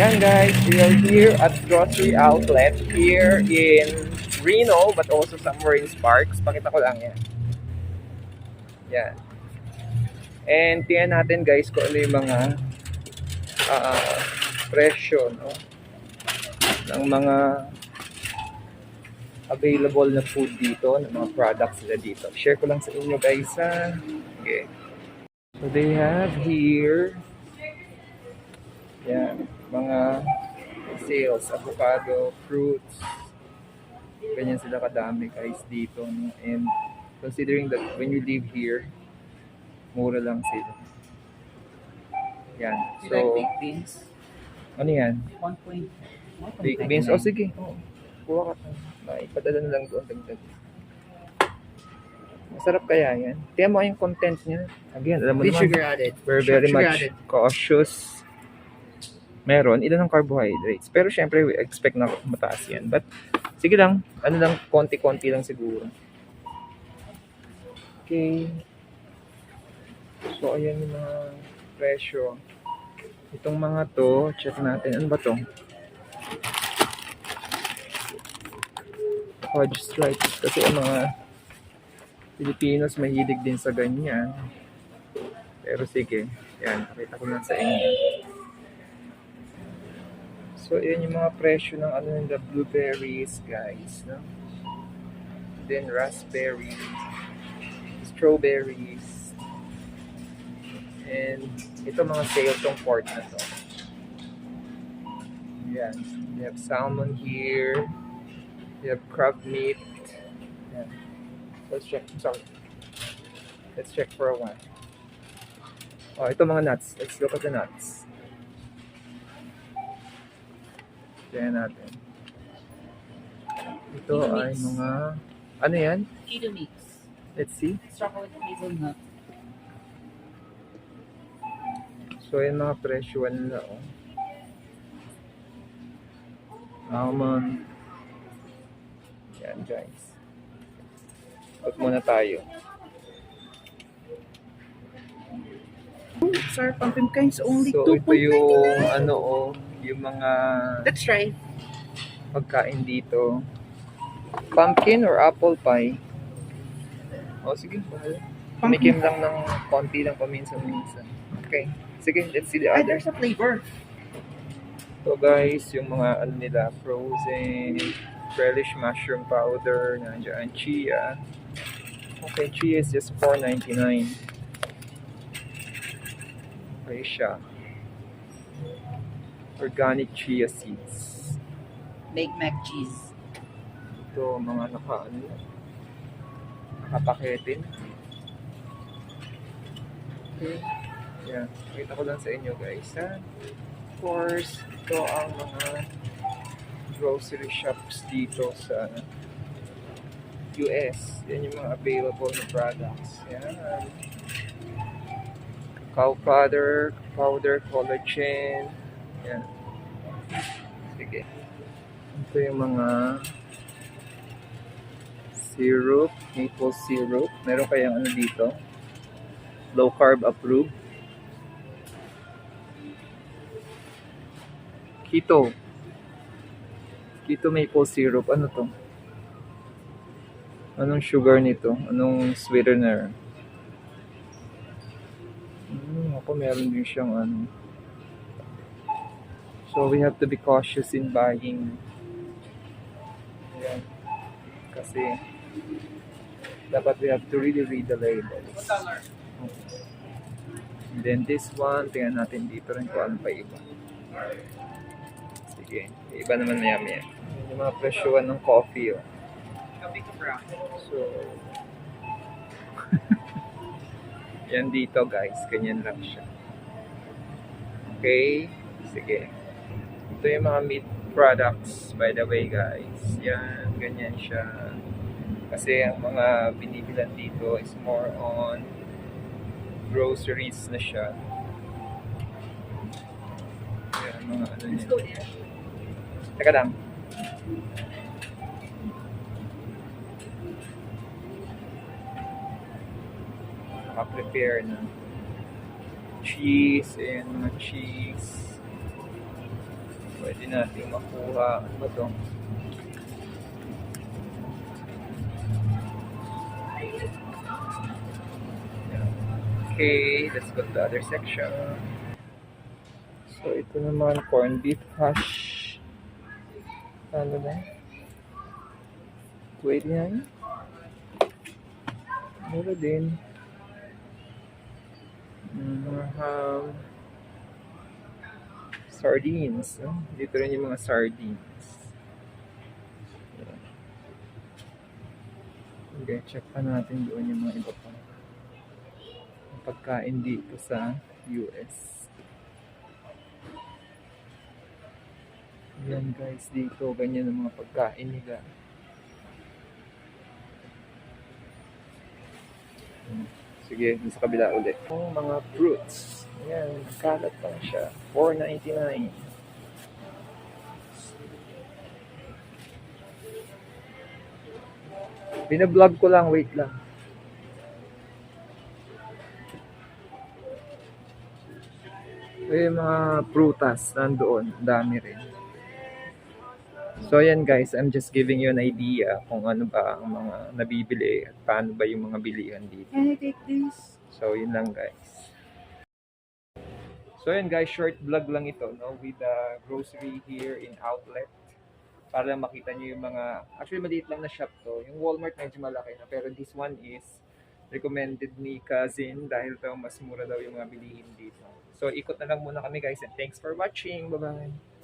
Yan guys, we are here at grocery outlet here in Reno but also somewhere in Sparks. Pakita ko lang yan. Yan. And tingnan natin guys kung ano yung mga presyo, no? Ng mga available na food dito, ng mga products nila dito. Share ko lang sa inyo guys ha. Okay. So they have here yan, mga sales, avocado, fruits. Ganyan sila kadami guys dito. No? And considering that when you live here, mura lang sila. Yan. You like So, baked beans? ano yan? 1.99. Baked beans? O sige. Oh, kuha ka. Maipadala na lang doon. Dagdag. Masarap kaya yan. Tingnan mo yung content niya. Again, alam mo With naman, sugar added. we're very Sugar much added. cautious. Meron, ilan ng carbohydrates. Pero syempre, we expect na mataas yan. But, sige lang. Ano lang, konti-konti lang siguro. Okay. So, ayan yung mga presyo. Itong mga to, check natin. Ano ba to? Fudge stripes. Kasi ang mga Pilipinos mahilig din sa ganyan. Pero sige. Yan, pakita ko lang sa inyo. So, ayan yung mga presyo ng ano yung the blueberries, guys. No? Then, raspberry, strawberries, and ito mga sale tong pork na to. Yan. We have salmon here. We have crab meat. Yan. Let's check. Sorry. Let's check for a while. Oh, ito mga nuts. Let's look at the nuts. Tignan natin. Ito Keto ay mix. mga... Ano yan? Keto mix. Let's see. Chocolate hazelnut. So, yung mga presyo nila, oh. Almond. Yan, guys. Pag muna tayo. Sir, pumpkin kinds only So, ito 2.99. yung, ano, oh, yung mga Let's try. pagkain dito. Pumpkin or apple pie? Oh, sige. Tumikim lang ng konti lang paminsan-minsan. Okay. Sige, let's see the Ay, other. there's a flavor. So guys, yung mga ano nila, frozen, relish mushroom powder, nandiyan, chia. Okay, chia is just $4.99. Okay siya. Organic chia seeds. Baked mac cheese. Ito, mga nakapaketin. Okay. Yeah, kita ko lang sa inyo guys, ha? Of course, ito ang mga grocery shops dito sa US. Yan yung mga available na products. Yan. Cacao powder, collagen. Yan. Sige. Ito yung mga syrup, maple syrup. Meron kayang ano dito? Low carb approved. Keto maple syrup. Ano to? Anong sugar nito? Anong sweetener? Ako meron din siyang ano. So we have to be cautious in buying. Ayan. Kasi dapat we have to really read the labels. And then this one, tingnan natin dito rin kung ano pa iba. Sige, iba naman maya-maya. Yung mga presyuan ng coffee, oh. So, yan dito guys, ganyan lang siya. Okay, sige. Ito yung mga meat products, by the way guys. Yan, ganyan siya. Kasi ang mga binibilan dito is more on groceries na siya. Yan, mga ano niya. Teka lang. Naka-prepare na. Cheese and mga cheese. Pwede natin makuha. Ano ba to? Okay, let's go to the other section. So, ito naman, corned beef hash. Ano na? Pwede na yun. Mura din. Sardines. No? Dito rin yung mga sardines. Okay, check pa natin doon yung mga iba pa. Pagkain dito sa US. Yan guys, dito ganyan ang mga pagkain nila. Sige, sa kabila ulit. Yung mga fruits. Yan, kalat lang siya. $4.99. Binablog ko lang, wait lang. Yung mga prutas nandoon, dami rin. So yan guys, I'm just giving you an idea kung ano ba ang mga nabibili at paano ba yung mga bilihan dito. Can I take this? So yun lang guys. So yan guys, short vlog lang ito, no, with the grocery here in outlet. Para lang makita nyo yung mga, actually maliit lang na shop to. Yung Walmart medyo malaki na, pero this one is recommended ni cousin dahil daw mas mura daw yung mga bilihin dito. So ikot na lang muna kami guys, and thanks for watching. Bye-bye!